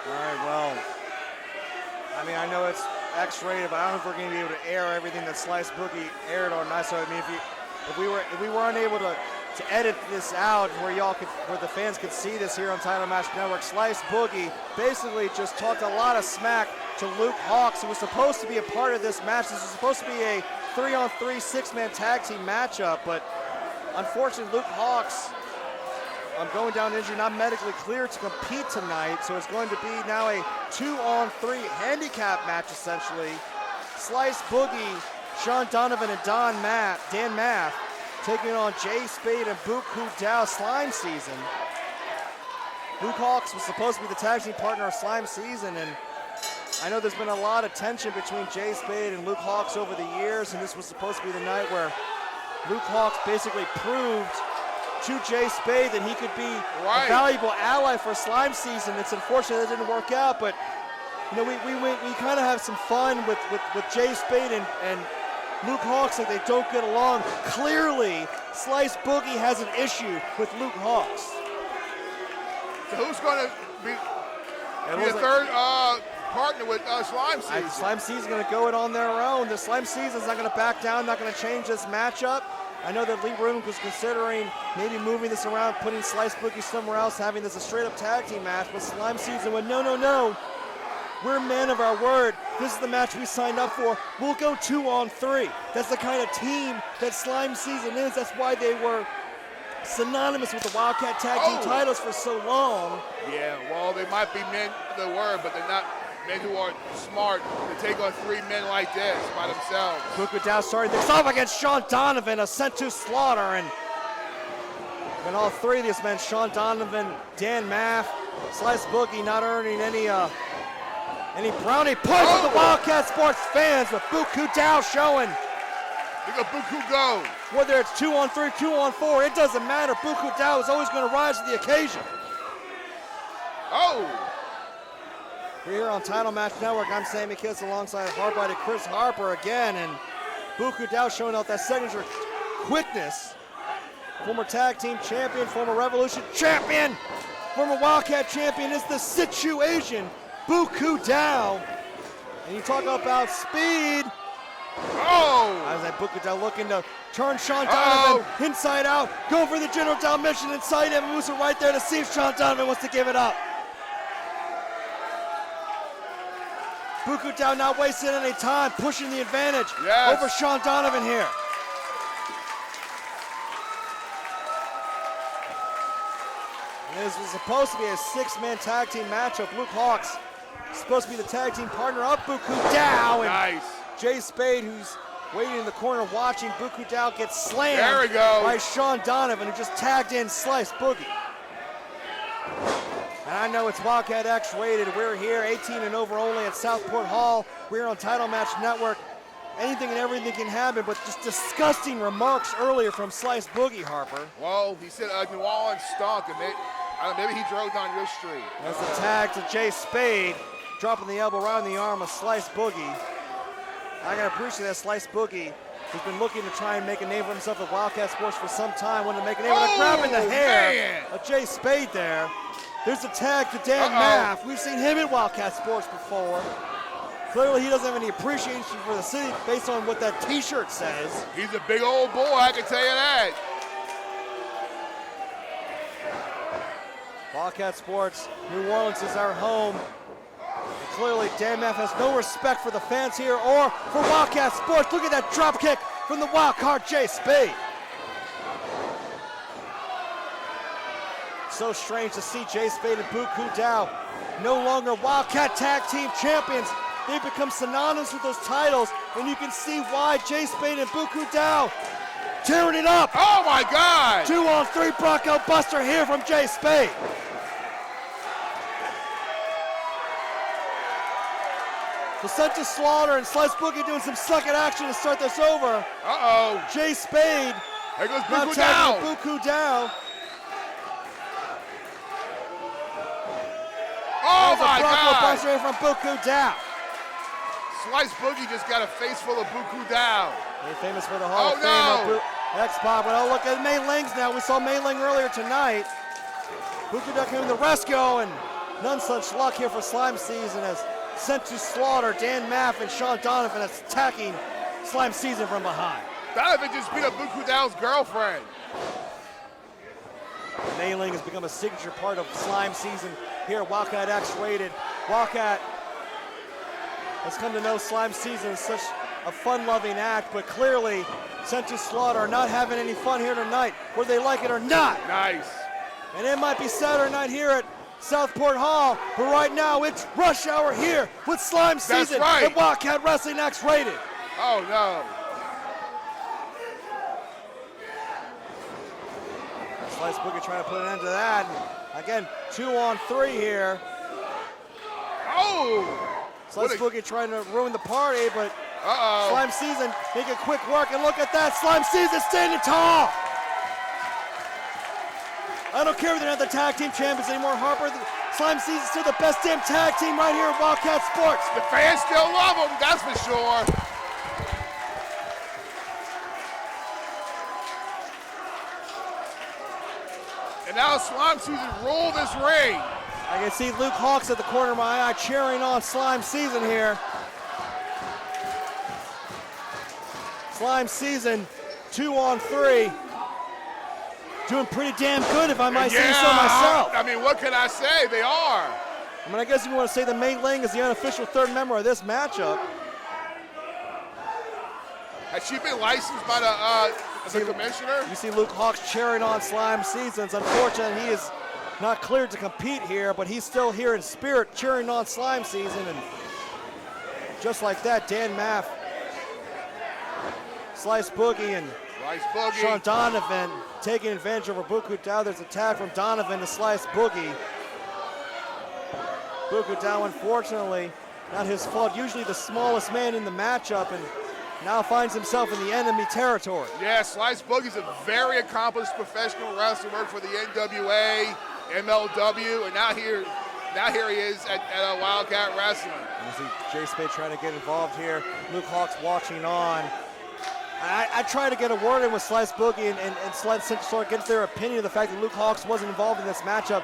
All right, well, I mean, I know it's X-rated, but I don't know if we're going to be able to air everything that Slice Boogie aired on night. So I mean, if we were unable to edit this out where the fans could see this here on Title Match Network, Slice Boogie basically just talked a lot of smack to Luke Hawx, who was supposed to be a part of this match. This was supposed to be a 3-on-3 6-man tag team matchup, but unfortunately Luke Hawx going down injury, not medically cleared to compete tonight, so it's going to be now a 2-on-3 handicap match essentially. Slice Boogie, Sean Donovan, and Dan Math taking on Jay Spade and Buku Dao, Slime Season. Luke Hawx was supposed to be the tag team partner of Slime Season, and I know there's been a lot of tension between Jay Spade and Luke Hawx over the years, and this was supposed to be the night where Luke Hawx basically proved to Jay Spade that he could be a valuable ally for Slime Season. It's unfortunate that didn't work out, but you know, we kind of have some fun with Jay Spade and Luke Hawx, like they don't get along. Clearly, Slice Boogie has an issue with Luke Hawx. So who's going to be the third partner with Slime Season? Slime Season's going to go it on their own. The Slime Season's not going to back down, not going to change this matchup. I know that Lee Rubin was considering maybe moving this around, putting Slice Boogie somewhere else, having this a straight-up tag team match, but Slime Season went, no. We're men of our word. This is the match we signed up for. We'll go 2-on-3. That's the kind of team that Slime Season is. That's why they were synonymous with the Wildcat Tag Team titles for so long. Yeah, well, they might be men of the word, but they're not men who are smart to take on 3 men like this by themselves. Buku Dao starting things off against Sean Donovan, a sent to slaughter, and all 3 of these men, Sean Donovan, Dan Maff, Slice Boogie, not earning any brownie points for the Wildcat Sports fans, with Buku Dao showing. Look at Buku go. Whether it's 2-on-3, 2-on-4, it doesn't matter. Buku Dao is always going to rise to the occasion. We're here on Title Match Network. I'm Sammy Kiss alongside hard-bodied Chris Harper again, and Buku Dao showing out that signature quickness. Former tag team champion, former Revolution champion, former Wildcat champion is the situation, Buku Dao. And you talk about speed. I was at Buku Dao looking to turn Sean Donovan inside out, go for the General Domination inside him, moves it right there to see if Sean Donovan wants to give it up. Buku Dao not wasting any time, pushing the advantage over Sean Donovan here. And this was supposed to be a 6-man tag team matchup. Luke Hawx supposed to be the tag team partner of Buku Dao. And Jay Spade, who's waiting in the corner watching Buku Dao get slammed by Sean Donovan, who just tagged in Slice Boogie. And I know it's Wildcat X rated. We're here, 18 and over only at Southport Hall. We're on Title Match Network. Anything and everything can happen, but just disgusting remarks earlier from Slice Boogie, Harper. Well, he said New Orleans stunk, and maybe he drove down your street. That's a tag to Jay Spade, dropping the elbow around the arm of Slice Boogie. I gotta appreciate that Slice Boogie, who's been looking to try and make a name for himself at Wildcat Sports for some time, wanted to make a name with grabbing the hair of Jay Spade there. There's a tag to Dan Maff. We've seen him in Wildcat Sports before. Clearly he doesn't have any appreciation for the city based on what that t-shirt says. He's a big old boy, I can tell you that. Wildcat Sports, New Orleans is our home. And clearly Dan Maff has no respect for the fans here or for Wildcat Sports. Look at that drop kick from the wild card Jay Spade. So strange to see Jay Spade and Buku Dao no longer Wildcat Tag Team Champions. They've become synonymous with those titles, and you can see why. Jay Spade and Buku Dao tearing it up. Oh my God! 2-on-3 Bronco Buster here from Jay Spade. The sent to slaughter and Slice Boogie doing some suck-it action to start this over. Jay Spade. There goes now Buku tagging Dao. Buku Dao. Oh my Bronco God! Buster here from Buku Dao. Slice Boogie just got a face full of Buku Dao. They're famous for the Hall of Fame X-Pop. But look at Mei Ling's now. We saw Mei Ling earlier tonight. Buku Dao came to the rescue, and none such luck here for Slime Season as sent to slaughter. Dan Maff and Sean Donovan attacking Slime Season from behind. Donovan just beat up Buku Dow's girlfriend. Nailing has become a signature part of Slime Season here at Wildcat X-Rated. Wildcat has come to know Slime Season as such a fun-loving act, but clearly sent to slaughter are not having any fun here tonight, whether they like it or not. Nice. And it might be Saturday night here at Southport Hall, but right now it's rush hour here with Slime Season at Wildcat Wrestling X-Rated. Oh no. Slice Boogie trying to put an end to that. And again, 2-on-3 here. Oh! Slice Boogie trying to ruin the party, but uh-oh. Slime Season making quick work, and look at that, Slime Season standing tall. I don't care if they're not the tag team champions anymore, Harper. Slime Season's still the best damn tag team right here at Wildcat Sports. The fans still love them, that's for sure. And now Slime Season rule this ring. I can see Luke Hawks at the corner of my eye cheering on Slime Season here. Slime Season, 2-on-3. Doing pretty damn good, if I might say so myself. I mean, what can I say? They are. I mean, I guess if you want to say the Mei Ling is the unofficial third member of this matchup. Has she been licensed by the commissioner? You see Luke Hawks cheering on Slime Seasons. Unfortunately, he is not cleared to compete here, but he's still here in spirit cheering on Slime Season. And just like that, Dan Maff, Slice Boogie, and Sean Donovan taking advantage over Buku Dao. There's a tag from Donovan to Slice Boogie. Buku Dao, unfortunately, not his fault. Usually the smallest man in the matchup, and now finds himself in the enemy territory. Yeah, Slice Boogie's a very accomplished professional wrestler, worked for the NWA, MLW, and now here he is at Wildcat Wrestling. You see Jay Spade trying to get involved here. Luke Hawks watching on. I try to get a word in with Slice Boogie and Slice Central, get their opinion of the fact that Luke Hawks wasn't involved in this matchup.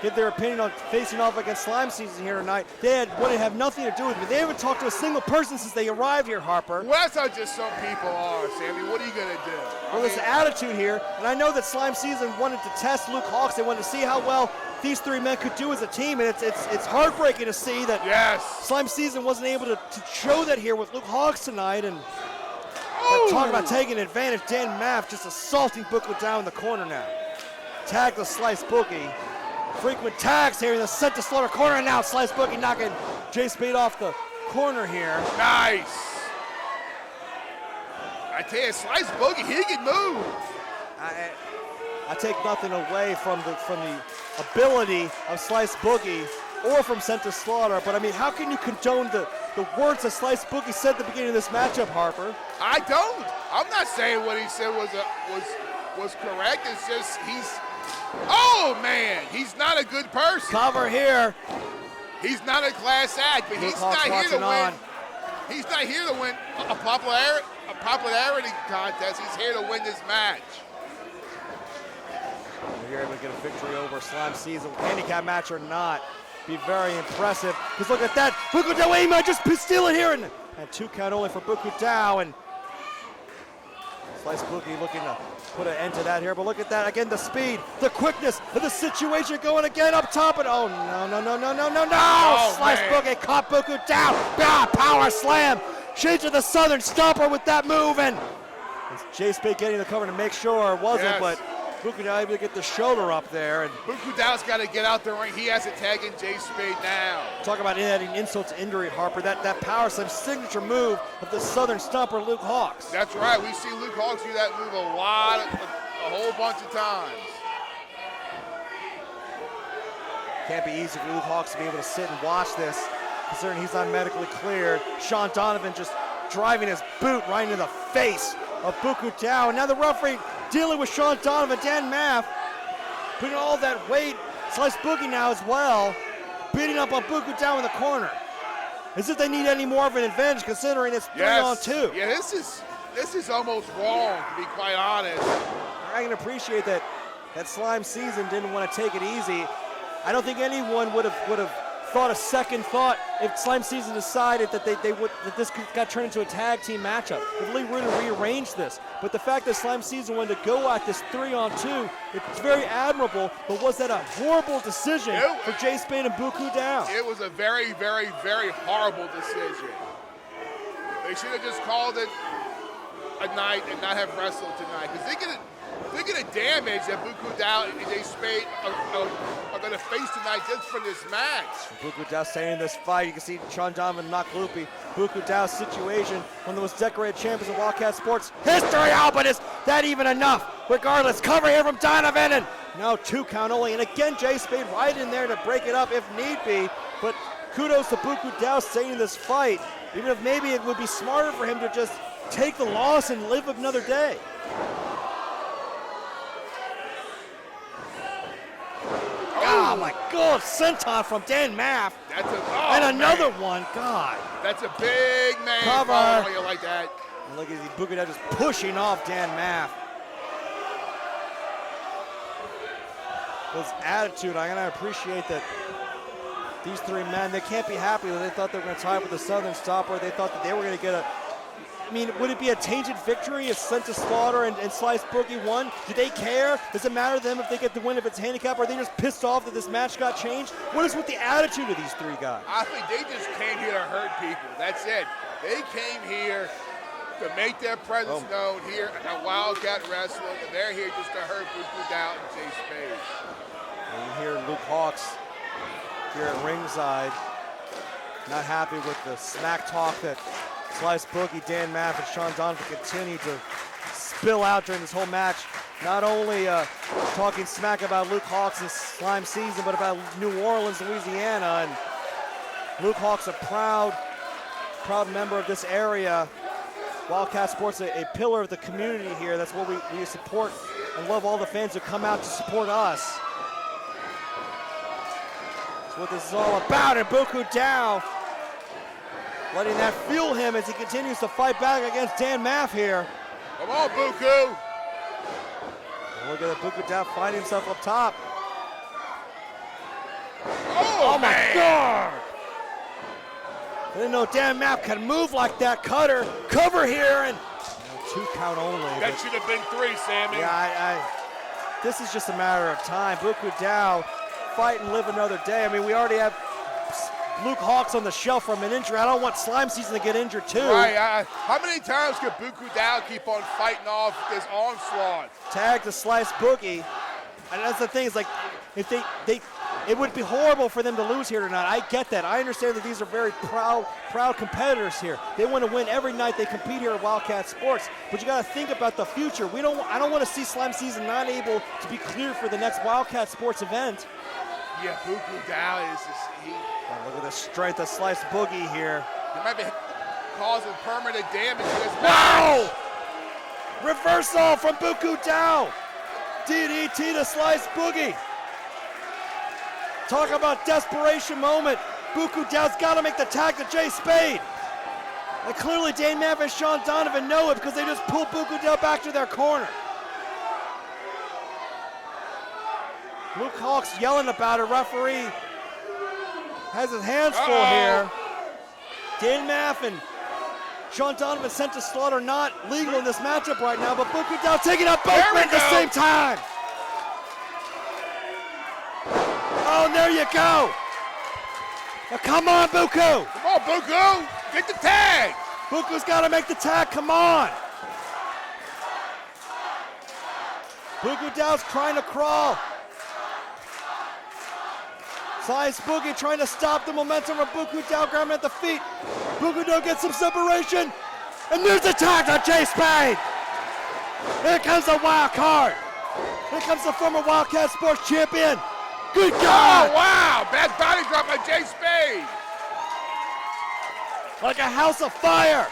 Get their opinion on facing off against Slime Season here tonight. They would have nothing to do with it. They haven't talked to a single person since they arrived here, Harper. Well, that's how just some people are, Sammy. What are you going to do? Well, there's an attitude here, and I know that Slime Season wanted to test Luke Hawks. They wanted to see how well these three men could do as a team, and it's heartbreaking to see that Slime Season wasn't able to show that here with Luke Hawks tonight. And talking about taking advantage, Dan Maff just assaulting Boogie down in the corner now. Tag the Slice Boogie. Frequent tags here in the set to slaughter corner, and now Slice Boogie knocking Jay Spade off the corner here. Nice. I tell you, Slice Boogie, he can move. I take nothing away from the ability of Slice Boogie or from Sent to Slaughter, but I mean, how can you condone the words that Slice Boogie said at the beginning of this matchup, Harper? I don't. I'm not saying what he said was correct. It's just oh man, he's not a good person. Cover here. He's not a class act, but he's not here to win. He's not here to win a popularity contest. He's here to win this match. If you're able to get a victory over Slime Season, handicap match or not, be very impressive. Because look at that, Buku Dao, he might just steal it here, and 2 count only for Buku Dao, and Slice Boogie looking to put an end to that here, but look at that, again, the speed, the quickness of the situation going again up top, and oh, no. Oh, Slice Boogie caught Buku down, power slam, shades of the Southern Stomper with that move, and Jay Spade getting the cover to make sure it wasn't, but Buku Dao able to get the shoulder up there. And Buku Dao's got to get out the ring. He has to tag in Jay Spade now. Talk about adding insult to injury, Harper. That power slam signature move of the Southern Stomper, Luke Hawks. That's right. We see Luke Hawks do that move a whole bunch of times. Can't be easy for Luke Hawks to be able to sit and watch this, considering he's not medically cleared. Sean Donovan just driving his boot right into the face of Buku Dao. And now the referee dealing with Sean Donovan, Dan Maff, putting all that weight. Slice Boogie now as well, beating up on Buku Dao in the corner. As if they need any more of an advantage, considering it's 3-on-2. Yeah, this is almost wrong, to be quite honest. I can appreciate that Slime Season didn't want to take it easy. I don't think anyone would have thought a second thought if Slime Season decided that that this got turned into a tag team matchup. If really were to rearrange this. But the fact that Slime Season wanted to go at this 3-on-2, it's very admirable, but was that a horrible decision for Jay Spade and Buku Dow? It was a very, very, very horrible decision. They should have just called it a night and not have wrestled tonight. Because think of the damage that Buku Dow and Jay Spade are going to face tonight just for this match. Buku Dow staying in this fight. You can see Sean Donovan knock loopy. Buku Dow's situation, one of the most decorated champions of Wildcat sports history. Oh, but is that even enough? Regardless, cover here from Donovan, and now 2 count only. And again, Jay Spade right in there to break it up if need be. But kudos to Buku Dow staying in this fight, even if maybe it would be smarter for him to just take the loss and live another day. Oh my God, senton from Dan Maff. And another one, God. That's a big man. Cover. Oh, you like that. And look at Buku Dow just pushing off Dan Maff. His attitude, I gotta appreciate that these 3 men, they can't be happy that they thought they were gonna tie up with the Southern Stopper. They thought that they were gonna get a, I mean, would it be a tainted victory if Sent to Slaughter and Slice Boogie won? Do they care? Does it matter to them if they get the win if it's handicap? Or are they just pissed off that this match got changed? What is with the attitude of these 3 guys? I think they just came here to hurt people. That's it. They came here to make their presence known here at Wildcat Wrestling, and they're here just to hurt Buku Dow and Jay Spade. And you hear Luke Hawks here at ringside, not happy with the smack talk that Slice Boogie, Dan Maff, and Sean Donovan continue to spill out during this whole match. Not only talking smack about Luke Hawks and Slime Season, but about New Orleans, Louisiana. And Luke Hawks, a proud member of this area. Wildcat Sports, a pillar of the community here. That's what we support and love all the fans who come out to support us. That's what this is all about. And Buku Dow letting that fuel him as he continues to fight back against Dan Maff here. Come on, Buku. And look at that, Buku Dow finding himself up top. Oh my God! I didn't know Dan Maff can move like that. Cutter, cover here, and 2 count only. That should have been 3, Sammy. Yeah, this is just a matter of time. Buku Dow fight and live another day. I mean, we already have Luke Hawks on the shelf from an injury. I don't want Slime Season to get injured too. Right. How many times could Buku Dow keep on fighting off this onslaught? Tag to Slice Boogie. And that's the thing, is like, if it would be horrible for them to lose here tonight. I get that. I understand that these are very proud competitors here. They want to win every night they compete here at Wildcat Sports. But you got to think about the future. I don't want to see Slime Season not able to be cleared for the next Wildcat Sports event. Yeah, Buku Dow is just, look at the strength of Slice Boogie here. He might be causing permanent damage to this match. Wow! Reversal from Buku Dow. DDT to Slice Boogie. Talk about desperation moment. Buku Dow's got to make the tag to Jay Spade. And clearly Dan Maff and Sean Donovan know it because they just pulled Buku Dow back to their corner. Luke Hawks yelling about it. Referee has his hands full here. Dan Maff and Sean Donovan Sent to Slaughter not legal in this matchup right now, but Buku Dow taking out both men at the same time. Oh, and there you go. Now come on, Buku. Come on, Buku. Get the tag. Buku's got to make the tag. Come on. Buku Dow's trying to crawl. Slice Boogie trying to stop the momentum of Buku Dow, grabbing at the feet. Buku Dow gets some separation. And there's the tag on Jay Spade. Here comes the wild card. Here comes the former Wildcat Sports champion. Good God. Oh, wow. Bad body drop by Jay Spade. Like a house of fire.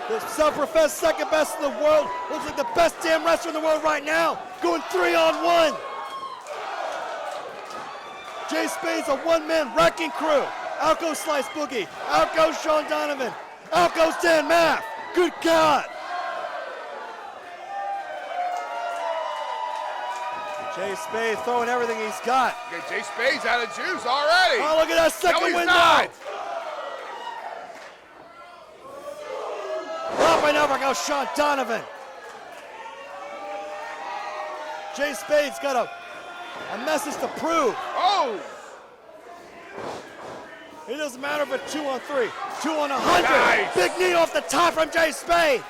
The self-professed second best in the world. Looks like the best damn wrestler in the world right now. Going 3-on-1. Jay Spade's a one-man wrecking crew. Out goes Slice Boogie. Out goes Sean Donovan. Out goes Dan Maff. Good God. Jay Spade throwing everything he's got. Yeah, Jay Spade's out of juice already. Oh, look at that second no, he's window. Not. Up and over goes Sean Donovan. Jay Spade's got a message to prove. Oh! It doesn't matter if it's 2 on 3, 2 on 100. Nice. Big knee off the top from Jay Spade.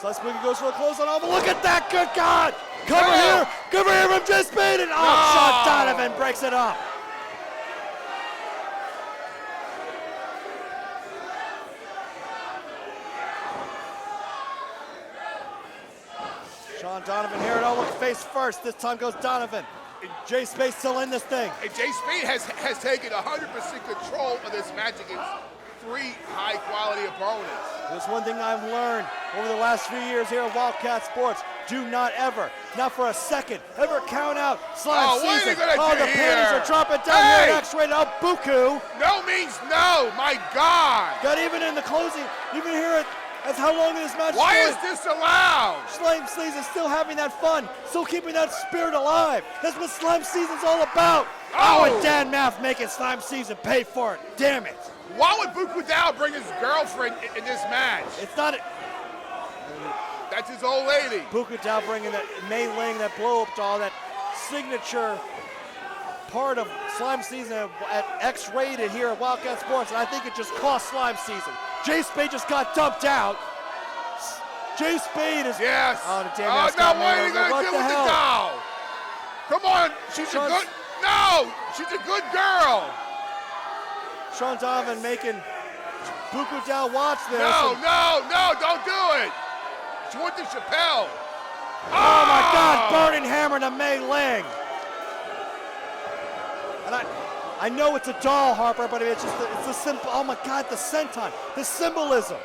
Slice Boogie goes for a close on over. Look at that, good God! Cover here from Jay Spade, and Sean Donovan breaks it up. Sean Donovan here at look face first. This time goes Donovan. Jay Spade still in this thing. And Jay Spade has taken 100% control of this match against 3 high-quality opponents. There's one thing I've learned over the last few years here at Wildcat Sports. Do not ever, not for a second, ever count out Slime What season. are you gonna do the panties here? are dropping down here at X-rated up Buku. No means no, my God. Got even in the closing, even here at how long this match Why going. is this allowed? Slime Season still having that fun, still keeping that spirit alive. That's what Slime Season's all about. Oh. And Dan Maff making Slime Season pay for it. Damn it. Why would Buku Dao bring his girlfriend in this match? It's not. That's his old lady. Buku Dao bringing that Mei Ling, that blow-up doll, that signature part of Slime Season at X-rated here at Wildcat Sports, and I think it just cost Slime Season. Jay Spade just got dumped out. Jay Spade is. Yes. Oh, the damn now what are you going to do with the doll? Come on, she's a good. No, she's a good girl. Sean Donovan making Buku Dao watch this. No, don't do it. She went to Chappelle. Oh my God, burning hammer to Mei Ling. And I know it's a doll, Harper, but it's the simple. Oh my God, the senton, the symbolism.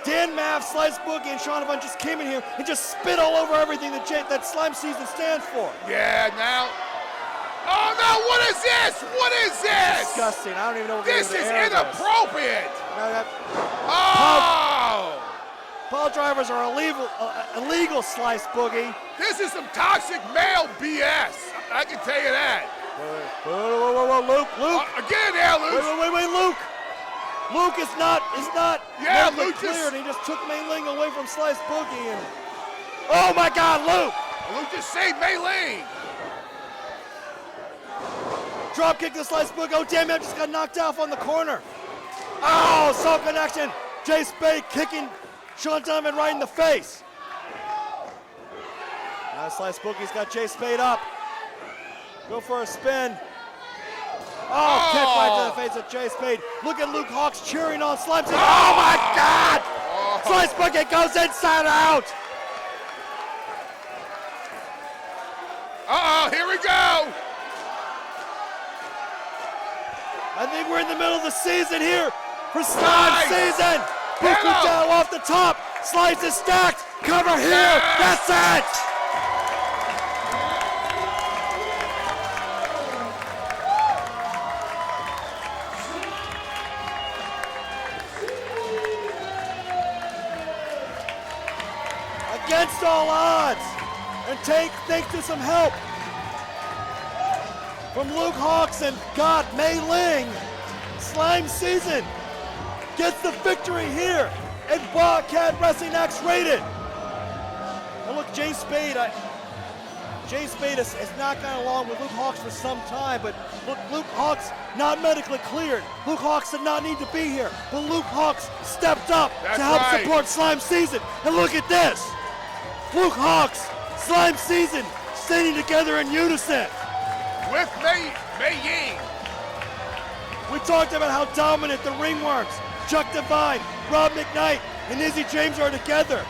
Dan Maff, Slice Boogie, and Sean Donovan just came in here and just spit all over everything that Slime Season stands for. Yeah, now. Oh no, what is this? What is this? Disgusting. I don't even know what this is inappropriate. No, Ball drivers are illegal, Slice Boogie. This is some toxic male BS. I can tell you that. Whoa, Luke. Again there, Luke. Wait, Luke. Luke is not. Yeah, Luke cleared. He just took Mei Ling away from Slice Boogie, and oh my God, Luke! Luke just saved Mei Ling. Drop kick to Slice Boogie. Oh damn it! Just got knocked off on the corner. Oh, Soul Connection. Jay Spade kicking Sean Donovan right in the face. Now Slice Boogie's got Jay Spade up. Go for a spin. Oh, kick right to the face of Jay Spade. Look at Luke Hawks cheering on Slime Season. Oh my God! Slice Boogie goes inside out. Here we go. I think we're in the middle of the season here for Slime Season. Buku Dao off the top. Slice is stacked. Cover here. Yes. That's it. Against all odds, and thanks to some help from Luke Hawks and God Mei Ling, Slime Season gets the victory here at Wildcat Wrestling X-rated. And look, Jay Spade has not gone along with Luke Hawks for some time, but look, Luke Hawks not medically cleared. Luke Hawks did not need to be here, but Luke Hawks stepped up to help support Slime Season. And look at this. Luke Hawks, Slime Season, standing together in unison. With Mei Ying. We talked about how dominant the Ringworms, Chuck Devine, Rob McKnight, and Izzy James are together.